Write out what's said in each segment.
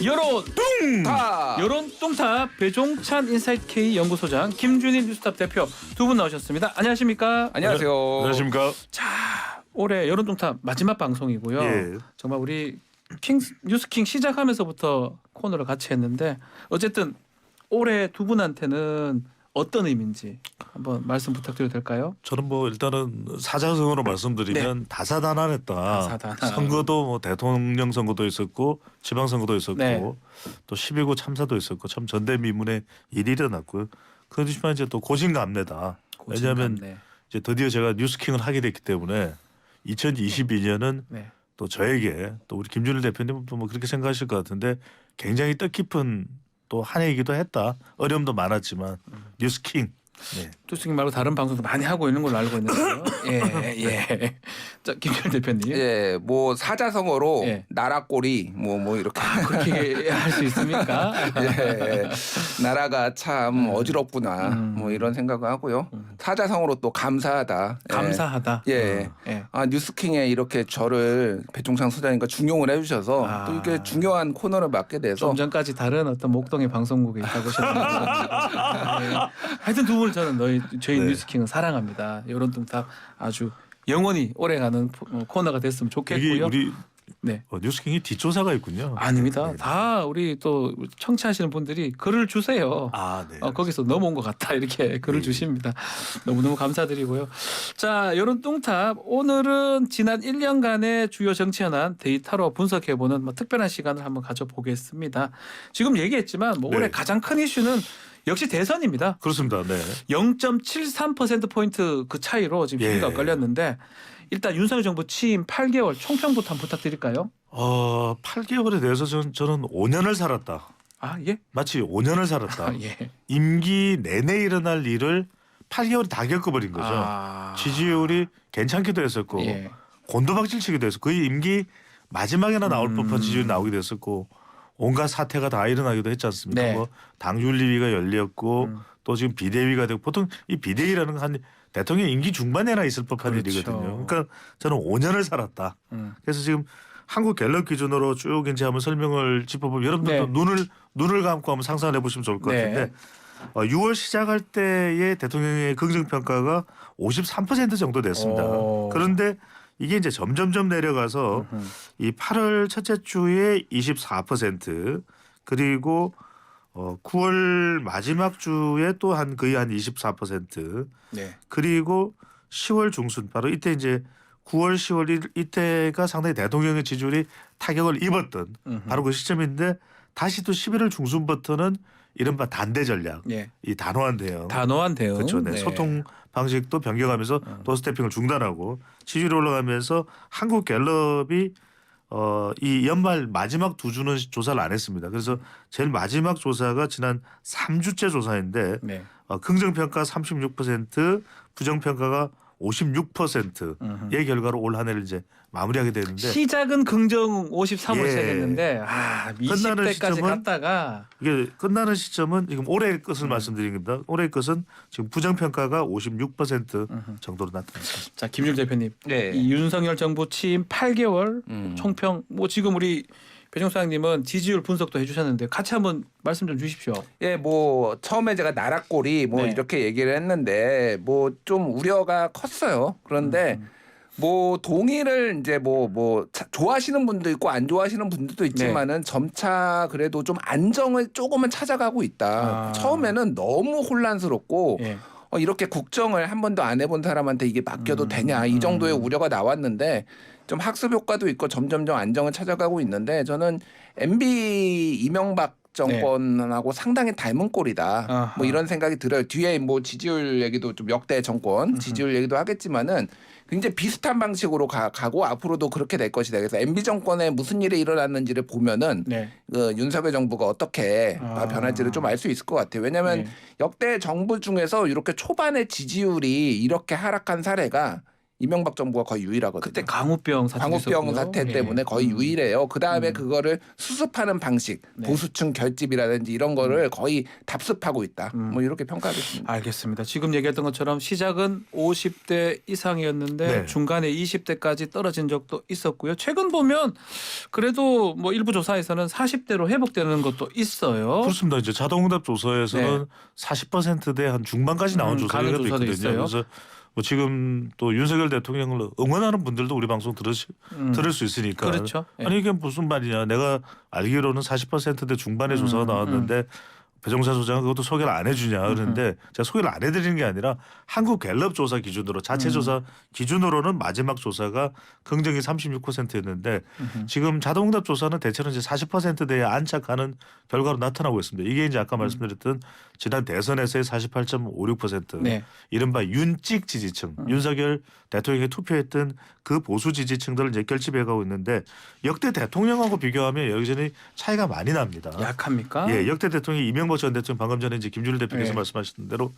여론 뚱탑 여론 뚱탑 배종찬 인사이트 K 연구소장 김준일 뉴스탑 대표 두 분 나오셨습니다. 안녕하십니까? 안녕하세요. 안녕하십니까? 자, 올해 여론 뚱탑 마지막 방송이고요. 예. 정말 우리 뉴스킹 시작하면서부터 코너를 같이 했는데 어쨌든 올해 두 분한테는 어떤 의미인지 한번 말씀 부탁드려도 될까요? 저는 뭐 일단은 사자성어로 말씀드리면 다사다난했다. 다사다난. 선거도 뭐 대통령 선거도 있었고 지방 선거도 있었고 네. 또 12구 참사도 있었고 참 전대미문의 일이 일어났고요. 그렇지만 이제 또 고진감래다. 왜냐하면 고진감래. 이제 드디어 제가 뉴스킹을 하게 됐기 때문에 2022년은 네. 또 저에게 또 우리 김준일 대표님은 또 뭐 그렇게 생각하실 것 같은데 굉장히 뜻깊은 또 한 해이기도 했다. 어려움도 많았지만 뉴스킹. 네. 뉴스킹 말고 다른 방송도 많이 하고 있는 걸로 알고 있는데요. 예. 자, 김준일 대표님. 예, 뭐 사자성어로 예. 나라꼬리 뭐 이렇게 그렇게 할 수 있습니까? 예, 나라가 참 어지럽구나 뭐 이런 생각을 하고요. 사자성어로 또 감사하다. 예. 감사하다. 예. 예. 아 뉴스킹에 이렇게 저를 배종찬 소장님과 중용을 해주셔서 아. 또 이렇게 중요한 코너를 맡게 돼서 좀 전까지 다른 어떤 목동의 방송국에 있다고 하셨는데 네. 하여튼 두 분을 저는 저희 네. 뉴스킹은 사랑합니다. 여론 뚱탑 아주 영원히 오래가는 코너가 됐으면 여기 좋겠고요. 우리 네. 뉴스킹이 뒷조사가 있군요. 아닙니다. 네. 다 우리 또 청취하시는 분들이 글을 주세요. 아, 네. 거기서 넘어온 것 같다 이렇게 글을 네. 주십니다. 너무너무 감사드리고요. 자, 여론 뚱탑 오늘은 지난 1년간의 주요 정치 현안 데이터로 분석해보는 특별한 시간을 한번 가져보겠습니다. 지금 얘기했지만 뭐 올해 네. 가장 큰 이슈는 역시 대선입니다. 그렇습니다. 네. 0.73%포인트 그 차이로 지금 예. 비교가 걸렸는데 일단 윤석열 정부 취임 8개월 총평부터 한번 부탁드릴까요? 8개월에 대해서 저는 5년을 살았다. 아, 예? 마치 5년을 살았다. 아, 예. 임기 내내 일어날 일을 8개월이 다 겪어버린 거죠. 아. 지지율이 괜찮기도 했었고 예. 곤두박질치기도 했고 거의 임기 마지막에나 나올 법한 지지율이 나오기도 했었고 온갖 사태가 다 일어나기도 했지 않습니까? 네. 뭐 당윤리위가 열렸고 또 지금 비대위가 되고 보통 이 비대위라는 건 한 대통령 임기 중반에나 있을 법한 그렇죠. 일이거든요. 그러니까 저는 5년을 살았다. 그래서 지금 한국 갤럽 기준으로 쭉 이제 한번 설명을 짚어보면 여러분들도 네. 눈을 감고 한번 상상을 해보시면 좋을 것 네. 같은데 6월 시작할 때의 대통령의 긍정 평가가 53% 정도 됐습니다. 오. 그런데 이게 이제 점점점 내려가서 이 8월 첫째 주에 24% 그리고 9월 마지막 주에 또 거의 한 24% 네. 그리고 10월 중순 바로 이때 이제 9월 10월 이때가 상당히 대통령의 지지율이 타격을 입었던 바로 그 시점인데 다시 또 11월 중순부터는 이른바 단대 전략, 예. 이 단호한 대응, 단호한 대응. 그렇죠. 네. 소통 방식도 변경하면서 또 스태핑을 중단하고 지지율이 올라가면서 한국 갤럽이 이 연말 마지막 두 주는 조사를 안 했습니다. 그래서 제일 마지막 조사가 지난 3주째 조사인데 네. 긍정 평가 36%, 부정 평가가 56%의 결과로 올 한 해를 이제 마무리하게 되는데 시작은 긍정 53으로 예. 시작했는데 끝나는 20대까지 시점은 갔다가 이게 끝나는 시점은 지금 올해의 것을 말씀드린 겁니다. 올해의 것은 지금 부정 평가가 56% 정도로 나타났습니다. 자, 김율 대표님. 네. 이 윤석열 정부 취임 8개월 음. 총평 뭐 지금 우리 배종 소장님은 지지율 분석도 해주셨는데 같이 한번 말씀 좀 주십시오. 예, 뭐 처음에 제가 나라꼬리 뭐 네. 이렇게 얘기를 했는데 뭐 좀 우려가 컸어요. 그런데 뭐 동의를 이제 뭐 좋아하시는 분도 있고 안 좋아하시는 분들도 있지만은 점차 그래도 좀 안정을 조금은 찾아가고 있다. 아. 처음에는 너무 혼란스럽고 예. 이렇게 국정을 한 번도 안 해본 사람한테 이게 맡겨도 되냐 이 정도의 우려가 나왔는데 좀 학습 효과도 있고 점점점 안정을 찾아가고 있는데 저는 MB 이명박 정권하고 상당히 닮은 꼴이다. 아하. 뭐 이런 생각이 들어요. 뒤에 뭐 지지율 얘기도 좀 역대 정권 지지율 얘기도 하겠지만은 굉장히 비슷한 방식으로 가고 앞으로도 그렇게 될 것이다. 그래서 MB 정권에 무슨 일이 일어났는지를 보면은 네. 그 윤석열 정부가 어떻게 변할지를 좀 알 수 있을 것 같아요. 왜냐하면 네. 역대 정부 중에서 이렇게 초반에 지지율이 이렇게 하락한 사례가 이명박 정부가 거의 유일하거든요. 그때 광우병 사태 광우병 사태 때문에 거의 유일해요. 그 다음에 그거를 수습하는 방식, 네. 보수층 결집이라든지 이런 거를 거의 답습하고 있다. 뭐 이렇게 평가하겠습니다. 알겠습니다. 지금 얘기했던 것처럼 시작은 50대 이상이었는데 네. 중간에 20대까지 떨어진 적도 있었고요. 최근 보면 그래도 뭐 일부 조사에서는 40대로 회복되는 것도 있어요. 그렇습니다. 이제 자동응답 조사에서는 네. 40%대 한 중반까지 나온 가는 조사가 조사도 있거든요. 있어요. 그래서 뭐 지금 또 윤석열 대통령을 응원하는 분들도 우리 방송 들을 수 있으니까. 그렇죠. 예. 아니 이게 무슨 말이냐. 내가 알기로는 40%대 중반의 조사가 나왔는데 배종찬 소장은 그것도 소개를 안 해주냐 그러는데 제가 소개를 안 해드리는 게 아니라 한국 갤럽 조사 기준으로 자체 조사 기준으로는 마지막 조사가 긍정이 36%였는데 지금 자동응답 조사는 대체로 이제 40%대에 안착하는 결과로 나타나고 있습니다. 이게 이제 아까 말씀드렸던 지난 대선에서의 48.56% 네. 이른바 윤찍 지지층 윤석열 대통령에 투표했던 그 보수 지지층들을 이제 결집해가고 있는데 역대 대통령하고 비교하면 여기저기 차이가 많이 납니다. 약합니까? 예, 역대 대통령이 이명박 전 대통령 방금 전에 이제 김준일 대표께서 네. 말씀하셨던 대로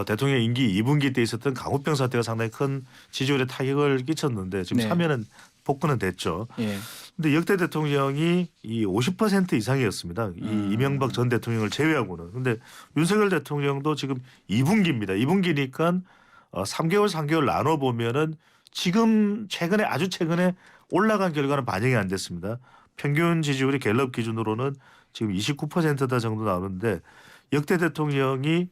대통령 임기 2분기 때 있었던 광우병 사태가 상당히 큰 지지율에 타격을 끼쳤는데 지금 네. 사면은 복구는 됐죠. 예. 근데 역대 대통령이 이 50% 이상이었습니다. 이 이명박 전 대통령을 제외하고는. 근데 윤석열 대통령도 지금 2분기입니다. 2분기니까 3개월 나눠 보면은 지금 아주 최근에 올라간 결과는 반영이 안 됐습니다. 평균 지지율이 갤럽 기준으로는 지금 29%다 정도 나오는데 역대 대통령이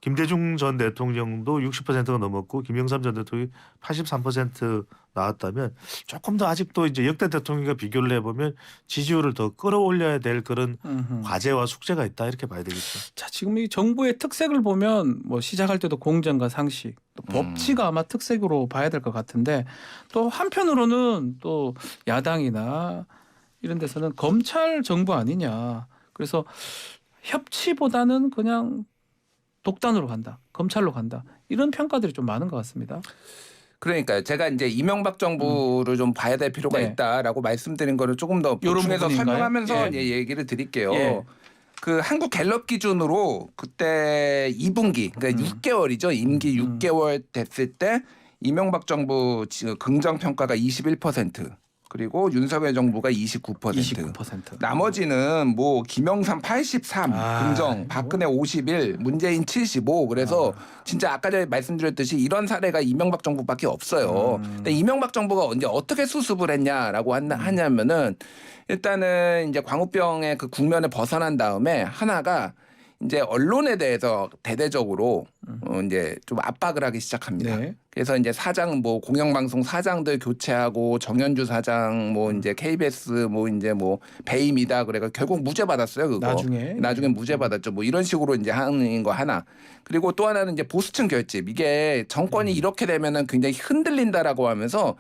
김대중 전 대통령도 60%가 넘었고 김영삼 전 대통령이 83% 나왔다면 조금 더 아직도 이제 역대 대통령과 비교를 해보면 지지율을 더 끌어올려야 될 그런 과제와 숙제가 있다 이렇게 봐야 되겠죠. 자, 지금 이 정부의 특색을 보면 뭐 시작할 때도 공정과 상식, 또 법치가 아마 특색으로 봐야 될 것 같은데 또 한편으로는 또 야당이나 이런 데서는 검찰 정부 아니냐. 그래서 협치보다는 그냥 독단으로 간다. 검찰로 간다. 이런 평가들이 좀 많은 것 같습니다. 그러니까 제가 이제 이명박 정부를 좀 봐야 될 필요가 네. 있다라고 말씀드린 거를 조금 더 요런 보충해서 부분인가요? 설명하면서 예. 이제 얘기를 드릴게요. 예. 그 한국 갤럽 기준으로 그때 2분기 그러니까 6개월이죠. 임기 6개월 됐을 때 이명박 정부 긍정 평가가 21%. 그리고 윤석열 정부가 29%. 29%. 나머지는 뭐 김영삼 83 긍정, 박근혜 51, 문재인 75. 그래서 진짜 아까 전에 말씀드렸듯이 이런 사례가 이명박 정부밖에 없어요. 근데 이명박 정부가 언제 어떻게 수습을 했냐라고 하냐면은 일단은 이제 광우병의 그 국면에 벗어난 다음에 하나가 이제 언론에 대해서 대대적으로 이제 좀 압박을 하기 시작합니다. 네. 그래서 이제 사장 뭐 공영방송 사장들 교체하고 정현주 사장 뭐 이제 KBS 뭐 이제 뭐 배임이다 그래가 결국 무죄 받았어요 그거. 나중에 무죄 받았죠. 뭐 이런 식으로 이제 하는 거 하나. 그리고 또 하나는 이제 보수층 결집. 이게 정권이 이렇게 되면은 굉장히 흔들린다라고 하면서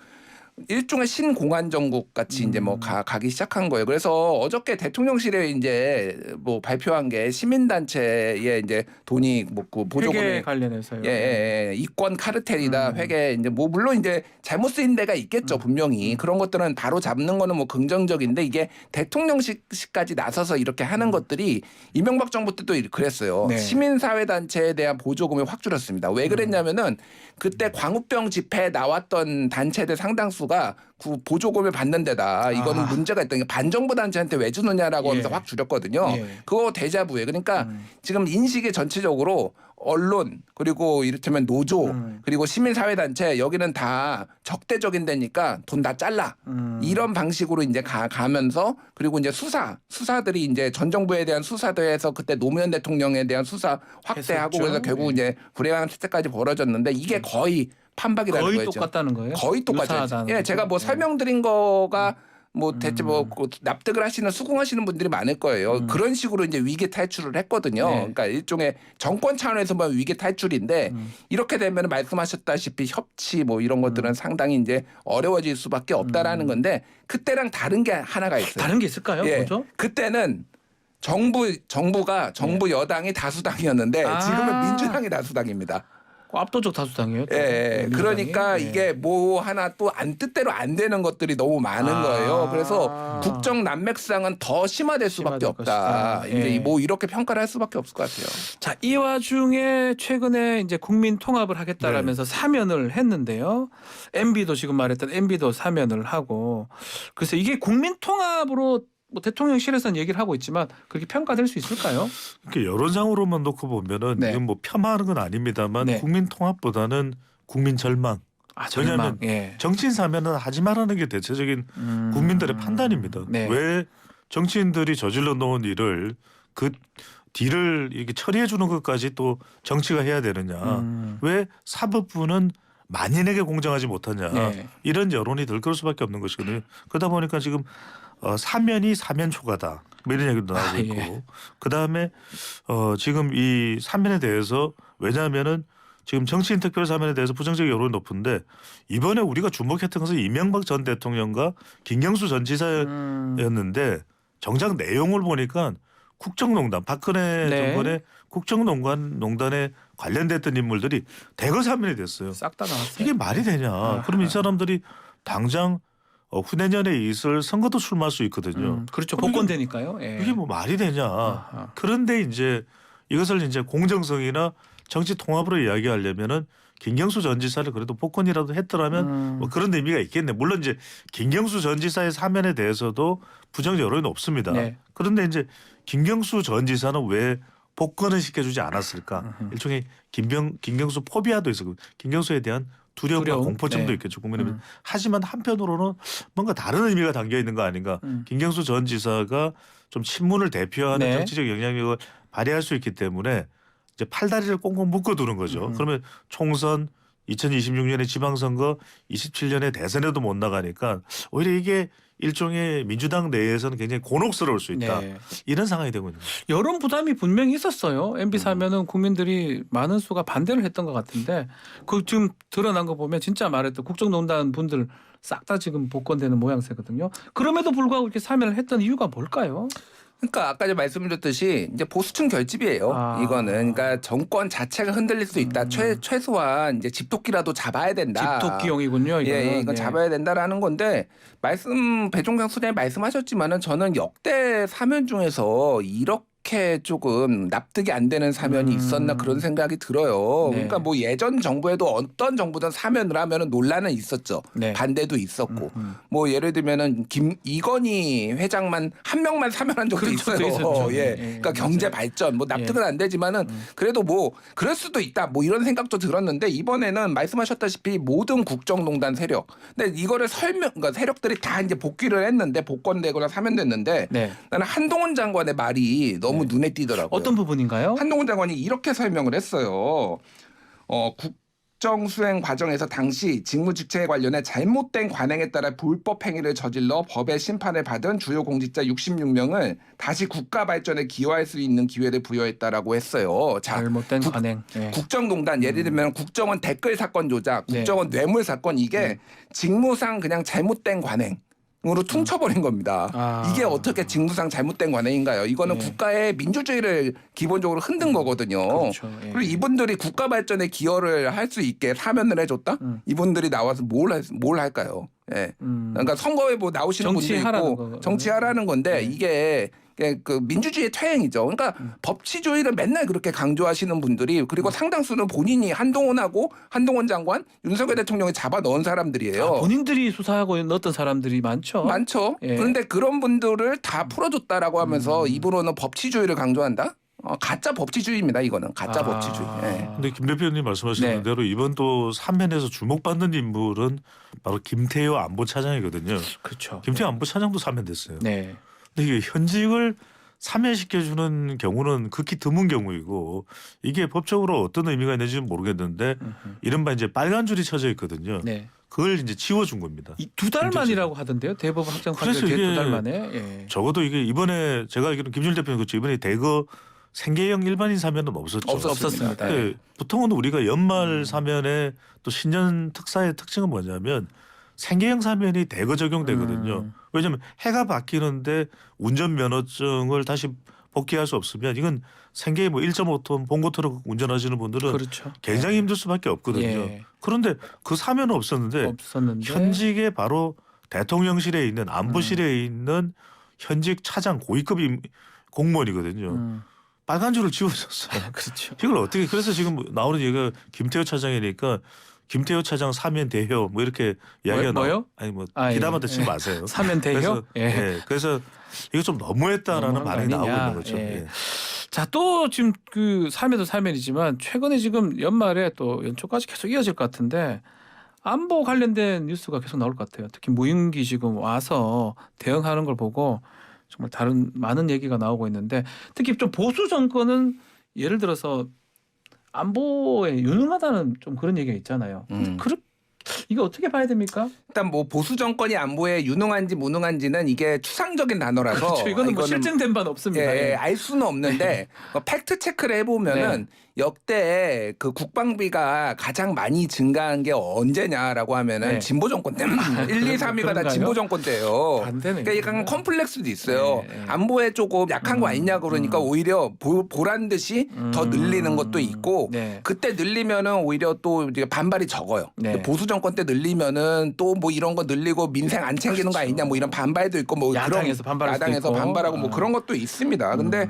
일종의 신공안 정국 같이 이제 뭐 가기 시작한 거예요. 그래서 어저께 대통령실에 이제 뭐 발표한 게 시민단체에 이제 돈이 뭐 그 보조금이 회계 관련해서요. 예, 이권 카르텔이다 회계 이제 뭐 물론 이제 잘못 쓰인 데가 있겠죠 분명히 그런 것들은 바로 잡는 거는 뭐 긍정적인데 이게 대통령실까지 나서서 이렇게 하는 것들이 이명박 정부 때도 그랬어요. 네. 시민사회단체에 대한 보조금이 확 줄었습니다. 왜 그랬냐면은 그때 광우병 집회에 나왔던 단체들 상당수가 그 보조금을 받는 데다 이거는 문제가 있다. 반정부 단체한테 왜 주느냐라고 하면서 확 줄였거든요. 그거 대자부에 그러니까 지금 인식이 전체적으로 언론 그리고 이를테면 노조 그리고 시민사회단체 여기는 다 적대적인 데니까 돈 다 잘라 이런 방식으로 이제 가면서 그리고 이제 수사들이 이제 전 정부에 대한 수사대에서 그때 노무현 대통령에 대한 수사 확대하고 했었죠. 그래서 결국 이제 불행한 사태까지 벌어졌는데 이게 거의 판박이라는 거의 거죠. 똑같다는 거예요? 거의 똑같아요. 예, 제가 뭐 설명드린 거가 뭐 대체 뭐 납득을 하시는 수긍하시는 분들이 많을 거예요. 그런 식으로 이제 위기 탈출을 했거든요. 네. 그러니까 일종의 정권 차원에서 뭐 위기 탈출인데 이렇게 되면 말씀하셨다시피 협치 뭐 이런 것들은 상당히 이제 어려워질 수밖에 없다라는 건데 그때랑 다른 게 하나가 있어요. 다른 게 있을까요? 예, 뭐죠? 그때는 정부 여당이 다수당이었는데 지금은 민주당이 다수당입니다. 압도적 다수당이에요. 또. 예, 그러니까 민주당이. 이게 뭐 하나 또 안 뜻대로 안 되는 것들이 너무 많은 아. 거예요. 그래서 국정 난맥상은 더 심화될 수밖에 심화될 없다. 것이다. 이제 예. 뭐 이렇게 평가를 할 수밖에 없을 것 같아요. 자, 이 와중에 최근에 이제 국민 통합을 하겠다라면서 사면을 했는데요. MB도 지금 말했던 MB도 사면을 하고 그래서 이게 국민 통합으로 뭐 대통령실에서는 얘기를 하고 있지만 그렇게 평가될 수 있을까요? 이렇게 여론상으로만 놓고 보면은 네. 이건 뭐 폄하하는 건 아닙니다만 네. 국민 통합보다는 국민 절망. 아, 왜냐하면 예. 정치인 사면은 하지 말라는 게 대체적인 국민들의 판단입니다. 네. 왜 정치인들이 저질러 놓은 일을 그 뒤를 이게 처리해 주는 것까지 또 정치가 해야 되느냐? 왜 사법부는 만인에게 공정하지 못하냐? 네. 이런 여론이 들끓을 수밖에 없는 것이거든요. 그러다 보니까 지금 사면이 사면 초과다. 뭐 이런 얘기도 나오고 있고. 예. 그다음에 지금 이 사면에 대해서 왜냐하면은 지금 정치인 특별 사면에 대해서 부정적 여론이 높은데 이번에 우리가 주목했던 것은 이명박 전 대통령과 김경수 전 지사였는데 정작 내용을 보니까 국정농단 박근혜 네. 정권의 국정농단에 관련됐던 인물들이 대거 사면이 됐어요. 싹 다 나왔어요. 이게 말이 되냐? 그럼 이 사람들이 당장 후내년에 있을 선거도 출마할 수 있거든요. 그렇죠. 그럼 복권되니까요. 예. 이게 뭐 말이 되냐? 아하. 그런데 이제 이것을 이제 공정성이나 정치 통합으로 이야기하려면은 김경수 전 지사를 그래도 복권이라도 했더라면 뭐 그런 의미가 있겠네. 물론 이제 김경수 전 지사의 사면에 대해서도 부정 여론이 높습니다. 네. 그런데 이제 김경수 전 지사는 왜 복권을 시켜주지 않았을까? 일종의 김경수 포비아도 있었고 김경수에 대한 두려움과 두려움? 공포증도 네. 있겠죠. 국민의힘. 하지만 한편으로는 뭔가 다른 의미가 담겨 있는 거 아닌가? 김경수 전 지사가 좀 친문을 대표하는 네. 정치적 영향력을 발휘할 수 있기 때문에 이제 팔다리를 꽁꽁 묶어두는 거죠. 그러면 총선 2026년에 지방선거 27년에 대선에도 못 나가니까 오히려 이게 일종의 민주당 내에서는 굉장히 곤혹스러울 수 있다. 네. 이런 상황이 되거든요. 여론 부담이 분명히 있었어요. MB 사면은 국민들이 많은 수가 반대를 했던 것 같은데 그 지금 드러난 거 보면 진짜 말했던 국정농단 분들 싹 다 지금 복권되는 모양새거든요. 그럼에도 불구하고 이렇게 사면을 했던 이유가 뭘까요? 그러니까 아까 전 말씀드렸듯이 이제 보수층 결집이에요. 아. 이거는 그러니까 정권 자체가 흔들릴 수 있다. 최소한 이제 집토끼라도 잡아야 된다. 집토끼용이군요. 이거는. 예, 이건 네. 잡아야 된다라는 건데 배종장 소장님 말씀하셨지만은 저는 역대 사면 중에서 이렇게 조금 납득이 안 되는 사면이 있었나 그런 생각이 들어요. 네. 그러니까 뭐 예전 정부에도 어떤 정부든 사면을 하면은 논란은 있었죠. 네. 반대도 있었고 뭐 예를 들면은 이건희 회장만 한 명만 사면한 적도 그렇죠. 있어요. 있었죠. 예, 예, 그러니까 맞아요. 경제 발전 뭐 납득은 안 되지만은 그래도 뭐 그럴 수도 있다 뭐 이런 생각도 들었는데 이번에는 말씀하셨다시피 모든 국정농단 세력 근데 이거를 그러니까 세력들이 다 이제 복귀를 했는데 복권되거나 사면됐는데 네. 나는 한동훈 장관의 말이 너무 눈에 띄더라고요. 어떤 부분인가요? 한동훈 장관이 이렇게 설명을 했어요. 국정 수행 과정에서 당시 직무 직책에 관련해 잘못된 관행에 따라 불법 행위를 저질러 법의 심판을 받은 주요 공직자 66명을 다시 국가 발전에 기여할 수 있는 기회를 부여했다라고 했어요. 자, 잘못된 관행. 네. 국정농단 예를 들면 국정원 댓글 사건 조작, 네. 국정원 뇌물 사건 이게 직무상 그냥 잘못된 관행. 으로 퉁쳐버린 겁니다. 아. 이게 어떻게 직무상 잘못된 관행인가요? 이거는 네. 국가의 민주주의를 기본적으로 흔든 거거든요. 그렇죠. 예. 그리고 이분들이 국가 발전에 기여를 할 수 있게 사면을 해줬다? 이분들이 나와서 뭘 할까요? 예. 그러니까 선거에 뭐 나오시는 분도 정치하라는 있고 거거든요. 정치하라는 건데 이게 그 민주주의의 퇴행이죠. 그러니까 법치주의를 맨날 그렇게 강조하시는 분들이 그리고 상당수는 본인이 한동훈 장관, 윤석열 대통령이 잡아 넣은 사람들이에요. 아, 본인들이 수사하고 넣었던 사람들이 많죠. 많죠. 예. 그런데 그런 분들을 다 풀어줬다라고 하면서 입으로는 법치주의를 강조한다? 가짜 법치주의입니다. 이거는 가짜 법치주의. 예. 근데 김 대표님 말씀하신 네. 대로 이번 또 사면에서 주목받는 인물은 바로 김태효 안보차장이거든요. 그렇죠. 김태효 안보차장도 사면됐어요. 네. 근데 이게 현직을 사면시켜주는 경우는 극히 드문 경우이고 이게 법적으로 어떤 의미가 있는지는 모르겠는데 이른바 이제 빨간 줄이 쳐져 있거든요. 네. 그걸 이제 지워준 겁니다. 두 달 만이라고 하던데요. 대법원 확정 그래서 판결 이게 2달 만에. 예. 적어도 이게 이번에 제가 알기로는 김준일 대표님 그렇죠. 이번에 대거 생계형 일반인 사면은 없었죠. 없었습니다. 근데 예. 보통은 우리가 연말 사면에 또 신년 특사의 특징은 뭐냐면 생계형 사면이 대거 적용되거든요. 왜냐하면 해가 바뀌는데 운전면허증을 다시 복귀할 수 없으면 이건 생계에 뭐 1.5톤 봉고 트럭 운전하시는 분들은 그렇죠. 굉장히 힘들 수밖에 없거든요. 예. 그런데 그 사면은 없었는데 현직에 바로 대통령실에 있는 안보실에 있는 현직 차장 고위급 공무원이거든요. 빨간 줄을 지워줬어요. 그렇죠. 이걸 어떻게 그래서 지금 나오는 얘기가 김태호 차장이니까 김태호 차장 사면 대효 뭐 이렇게 이야기가 뭐요? 아니 뭐 아, 기담한테 예. 치지 마세요. 사면 대효? 그래서, 예. 그래서 이거 좀 너무했다라는 너무한 거 반응이 나오고 아니냐. 있는 거죠. 예. 예. 자, 또 지금 그 사면도 사면이지만 최근에 지금 연말에 또 연초까지 계속 이어질 것 같은데 안보 관련된 뉴스가 계속 나올 것 같아요. 특히 무인기 지금 와서 대응하는 걸 보고 정말 다른 많은 얘기가 나오고 있는데 특히 좀 보수 정권은 예를 들어서 안보에 유능하다는 좀 그런 얘기가 있잖아요. 이게 어떻게 봐야 됩니까? 일단 뭐 보수 정권이 안보에 유능한지 무능한지는 이게 추상적인 단어라서 그렇죠. 이거는 뭐 실증된 바는 없습니다. 예, 알 수는 없는데 팩트 체크를 해보면은 역대 그 국방비가 가장 많이 증가한 게 언제냐라고 하면은 네. 진보 정권 때 1, 2, 3위가 다 그런가요? 진보 정권 때예요. 반대네. 그러니까 약간 컴플렉스도 있어요. 네. 안보에 조금 약한 거 아니냐 그러니까 오히려 보란 듯이 더 늘리는 것도 있고 네. 그때 늘리면은 오히려 또 이제 반발이 적어요. 네. 보수 정권 때 늘리면은 또 뭐 이런 거 늘리고 민생 안 챙기는 거 아니냐 뭐 이런 반발도 있고 뭐 야당에서 반발할 수도 야당에서 있고. 반발하고 뭐 그런 것도 있습니다. 근데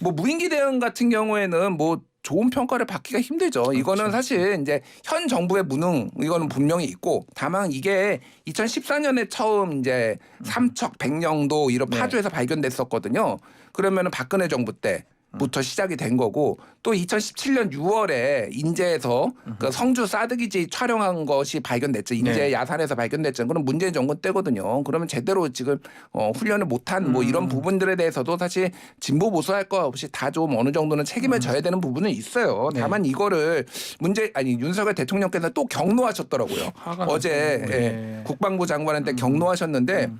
뭐 무인기 대응 같은 경우에는 뭐 좋은 평가를 받기가 힘들죠. 이거는 사실 이제 현 정부의 무능 이거는 분명히 있고 다만 이게 2014년에 처음 이제 삼척 백령도 이런 네. 파주에서 발견됐었거든요. 그러면은 박근혜 정부 때부터 시작이 된 거고 또 2017년 6월에 인제에서 그 성주 사드기지 촬영한 것이 발견됐죠. 인제 네. 야산에서 발견됐죠. 그럼 문재인 정권 때거든요. 그러면 제대로 지금 훈련을 못한 뭐 이런 부분들에 대해서도 사실 진보 보수할 거 없이 다 좀 어느 정도는 책임을 져야 되는 부분은 있어요. 네. 다만 이거를 윤석열 대통령께서 또 경로하셨더라고요. 화가 어제 나죠. 예, 네. 국방부 장관한테 경로하셨는데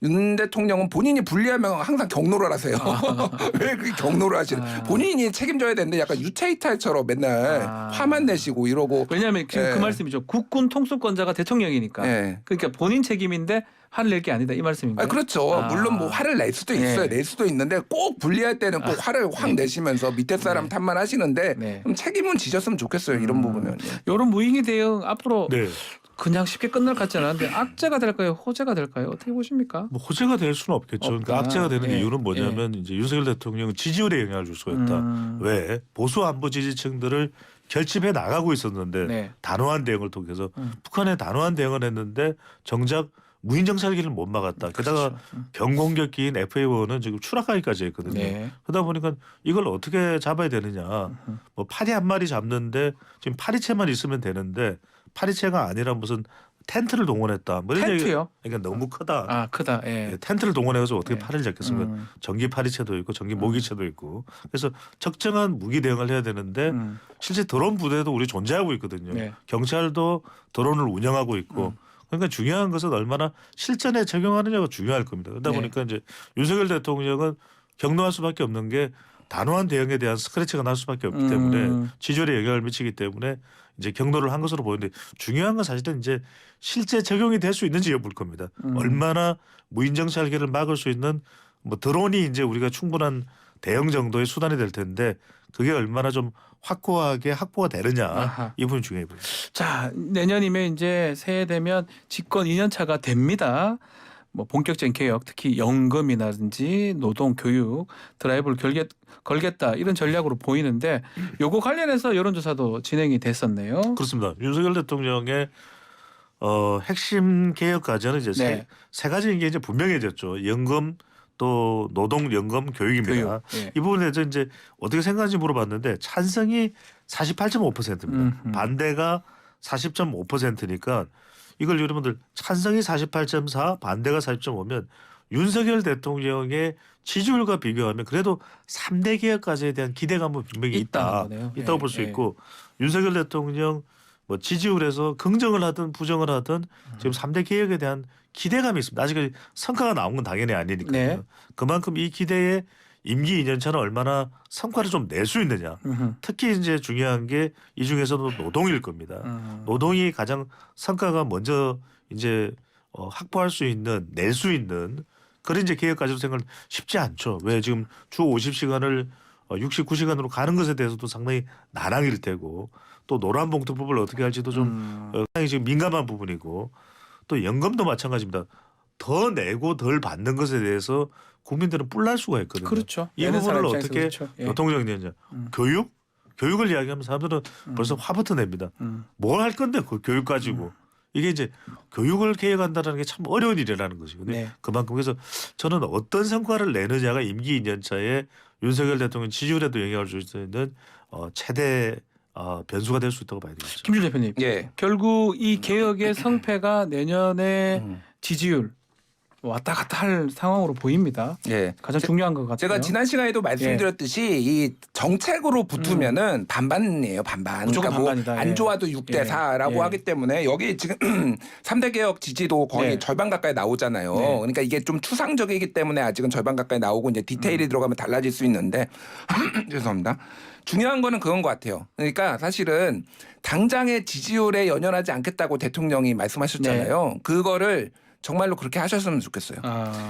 윤 대통령은 본인이 불리하면 항상 경로를 하세요. 왜 그렇게 경로를 하시는? 본인이 책임져야 되는데 약간 유체이탈처럼 맨날 화만 내시고 이러고. 왜냐하면 지금 그 예. 말씀이죠. 국군 통수권자가 대통령이니까. 예. 그러니까 본인 책임인데 화를 낼 게 아니다 이 말씀인가요? 아, 그렇죠. 물론 뭐 화를 낼 수도 있어요. 네. 낼 수도 있는데 꼭 불리할 때는 꼭 화를 확 내시면서 밑에 사람 탓만 하시는데 네. 좀 책임은 지셨으면 좋겠어요. 이런 부분은. 이런 무인기 대응 앞으로 네. 그냥 쉽게 끝날 것 같지 않은데 악재가 될까요? 호재가 될까요? 어떻게 보십니까? 뭐 호재가 될 수는 없겠죠. 그러니까 없다. 악재가 되는 예. 이유는 뭐냐면 이제 윤석열 대통령 지지율에 영향을 줄 수가 있다. 왜 보수 안보 지지층들을 결집해 나가고 있었는데 네. 단호한 대응을 통해서 북한에 단호한 대응을 했는데 정작 무인 정찰기를 못 막았다. 게다가 병공격기인 F-1은 지금 추락하기까지 했거든요. 네. 그러다 보니까 이걸 어떻게 잡아야 되느냐. 뭐 파리 한 마리 잡는데 지금 파리채만 있으면 되는데 파리채가 아니라 무슨 텐트를 동원했다. 뭐 이런 텐트요? 그러니까 너무 크다. 아 크다. 예. 예, 텐트를 동원해서 어떻게 네. 파리를 잡겠습니까? 전기 파리채도 있고 전기 모기채도 있고 그래서 적정한 무기 대응을 해야 되는데 실제 드론 부대도 우리 존재하고 있거든요. 네. 경찰도 드론을 운영하고 있고 그러니까 중요한 것은 얼마나 실전에 적용하느냐가 중요할 겁니다. 그러다 네. 보니까 이제 윤석열 대통령은 경노할 수밖에 없는 게 단호한 대응에 대한 스크래치가 날 수밖에 없기 때문에 지지율에 영향을 미치기 때문에 이제 경로를 한 것으로 보이는데 중요한 건 사실은 이제 실제 적용이 될 수 있는지 여부일 겁니다. 얼마나 무인정찰기를 막을 수 있는 뭐 드론이 이제 우리가 충분한 대응 정도의 수단이 될 텐데 그게 얼마나 좀 확고하게 확보가 되느냐 아하. 이 부분이 중요해 보입니다. 자 내년이면 이제 새해 되면 집권 2년 차가 됩니다. 뭐 본격적인 개혁, 특히 연금이라든지 노동, 교육, 드라이브를 걸겠다 이런 전략으로 보이는데 요거 관련해서 여론조사도 진행이 됐었네요. 그렇습니다. 윤석열 대통령의 핵심 개혁 과제는 이제 네. 세 가지인 게 이제 분명해졌죠. 연금 또 노동, 연금, 교육입니다. 교육. 예. 이 부분에 대해서 이제 어떻게 생각하는지 물어봤는데 찬성이 48.5%입니다. 반대가 40.5%니까 이걸 여러분들 찬성이 48.4, 반대가 40.5면 윤석열 대통령의 지지율과 비교하면 그래도 3대 개혁 과제에 대한 기대감은 분명히 있다고 예, 볼 수 예. 있고 윤석열 대통령 뭐 지지율에서 긍정을 하든 부정을 하든 지금 3대 개혁에 대한 기대감이 있습니다. 아직 성과가 나온 건 당연히 아니니까요. 네. 그만큼 이 기대에 임기 2년차는 얼마나 성과를 좀 낼 수 있느냐. 특히 이제 중요한 게 이 중에서도 노동일 겁니다. 노동이 가장 성과가 먼저 이제 확보할 수 있는 낼 수 있는 그런 이제 계획까지도 생각 쉽지 않죠. 왜 지금 주 50시간을 69시간으로 가는 것에 대해서도 상당히 난항일 테고 또 노란봉투법을 어떻게 할지도 좀 상당히 지금 민감한 부분이고 또 연금도 마찬가지입니다. 더 내고 덜 받는 것에 대해서 국민들은 뿔날 수가 있거든요. 그렇죠. 이 내는 부분을 사람 입장에서 어떻게 그렇죠. 예. 교통정리하냐. 교육을 이야기하면 사람들은 벌써 화부터 냅니다. 뭘 할 건데 그 교육 가지고. 이게 이제 교육을 계획한다는 게 참 어려운 일이라는 것이거든요. 네. 그만큼 그래서 저는 어떤 성과를 내느냐가 임기 2년차에 윤석열 대통령 지지율에도 영향을 줄 수 있는 최대 변수가 될 수 있다고 봐야 되겠죠. 김준 대표님. 예. 결국 이 개혁의 성패가 내년에 지지율 왔다 갔다 할 상황으로 보입니다. 예. 가장 중요한 것 같아요. 제가 지난 시간에도 말씀드렸듯이 이 정책으로 붙으면은 반반이에요. 반반. 무조건 그러니까 반반이다. 안 예. 좋아도 6대 4라고 예. 하기 때문에 여기 지금 3대 개혁 지지도 거의 네. 절반 가까이 나오잖아요. 네. 그러니까 이게 좀 추상적이기 때문에 아직은 절반 가까이 나오고 이제 디테일이 들어가면 달라질 수 있는데 죄송합니다. 중요한 거는 그건 것 같아요. 그러니까 사실은 당장의 지지율에 연연하지 않겠다고 대통령이 말씀하셨잖아요. 그거를 정말로 그렇게 하셨으면 좋겠어요.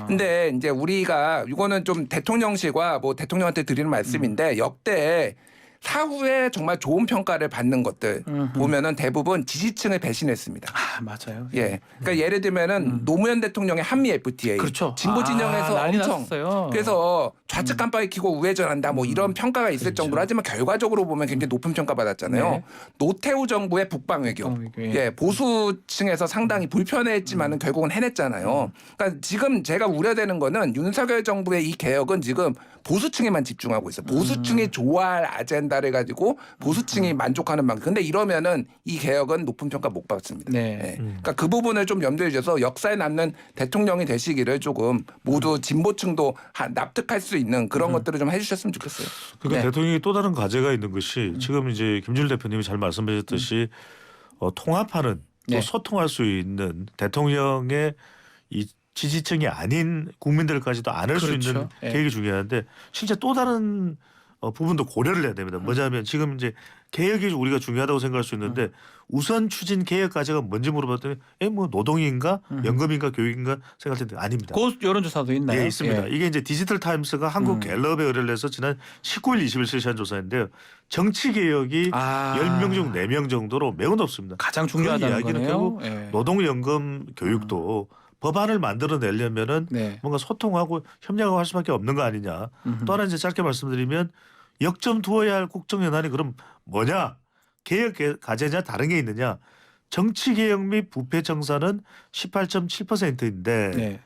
근데 이제 우리가 이거는 좀 대통령실과 뭐 대통령한테 드리는 말씀인데 역대 사후에 정말 좋은 평가를 받는 것들 보면은 대부분 지지층을 배신했습니다. 아, 맞아요. 예. 그러니까 예를 들면은 노무현 대통령의 한미 FTA. 그렇죠. 진보 진영에서 난리 엄청 났었어요. 그래서 좌측 깜빡이 켜고 우회전한다 뭐 이런 평가가 있을 정도로 하지만 결과적으로 보면 굉장히 높은 평가 받았잖아요. 네. 노태우 정부의 북방 외교. 북방 외교, 예. 보수층에서 상당히 불편해했지만은 결국은 해냈잖아요. 그러니까 지금 제가 우려되는 거는 윤석열 정부의 이 개혁은 지금 보수층에만 집중하고 있어요. 보수층이 좋아할 아젠다를 가지고 보수층이 만족하는 만큼. 근데 이러면은 이 개혁은 높은 평가 못 받습니다. 네. 예. 그러니까 그 부분을 좀 염두에 주셔서 역사에 남는 대통령이 되시기를 조금 모두 진보층도 납득할 수 있는 그런 것들을 좀 해주셨으면 좋겠어요. 그러니까 네. 대통령이 또 다른 과제가 있는 것이 지금 이제 김준일 대표님이 잘 말씀하셨듯이 통합하는 또 네. 소통할 수 있는 대통령의 이 지지층이 아닌 국민들까지도 안을 수 그렇죠. 있는 예. 계획이 중요한데 진짜 또 다른 부분도 고려를 해야 됩니다. 뭐냐면 지금 이제 개혁이 우리가 중요하다고 생각할 수 있는데 우선 추진 개혁 과제가 뭔지 물어봤더니 뭐 노동인가 연금인가 교육인가 생각할 텐데 아닙니다. 그 여론조사도 있나요? 예, 있습니다. 예. 이게 이제 디지털 타임스가 한국 갤럽에 의뢰를 해서 지난 19일 20일 실시한 조사인데요. 정치 개혁이 10명 중 4명 정도로 매우 높습니다. 가장 중요하다는 그 이야기는 거네요. 결국 예. 노동연금 교육도 법안을 만들어내려면은 네. 뭔가 소통하고 협력하고 할 수밖에 없는 거 아니냐. 또 하나 이제 짧게 말씀드리면 역점 두어야 할 국정연한이 그럼 뭐냐? 개혁 과제냐 다른 게 있느냐? 정치 개혁 및 부패 청산은 18.7%인데 네.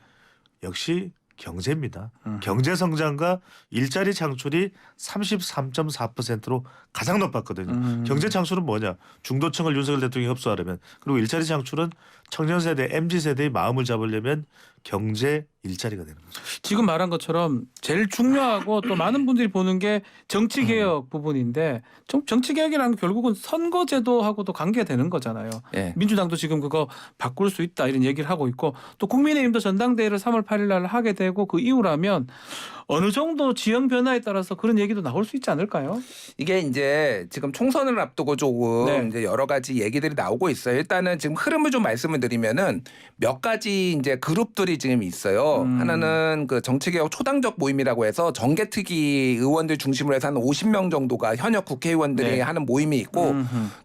역시 경제입니다. 경제 성장과 일자리 창출이 33.4%로 가장 높았거든요. 경제 창출은 뭐냐? 중도층을 윤석열 대통령이 흡수하려면 그리고 일자리 창출은 청년 세대, MZ 세대의 마음을 잡으려면 경제 일자리가 되는 거죠. 지금 말한 것처럼 제일 중요하고 또 많은 분들이 보는 게 정치 개혁 부분인데 정치 개혁이라는 게 결국은 선거제도하고도 관계가 되는 거잖아요. 예. 민주당도 지금 그거 바꿀 수 있다 이런 얘기를 하고 있고 또 국민의힘도 전당대회를 3월 8일 날 하게 되고 그 이후라면 어느 정도 지형 변화에 따라서 그런 얘기도 나올 수 있지 않을까요? 이게 이제 지금 총선을 앞두고 조금 네. 이제 여러 가지 얘기들이 나오고 있어요. 일단은 지금 흐름을 좀 말씀을 드리면은 몇 가지 이제 그룹들이 지금 있어요. 하나는 그 정치개혁 초당적 모임이라고 해서 정개특위 의원들 중심으로 해서 한 50명 정도가 현역 국회의원들이 네. 하는 모임이 있고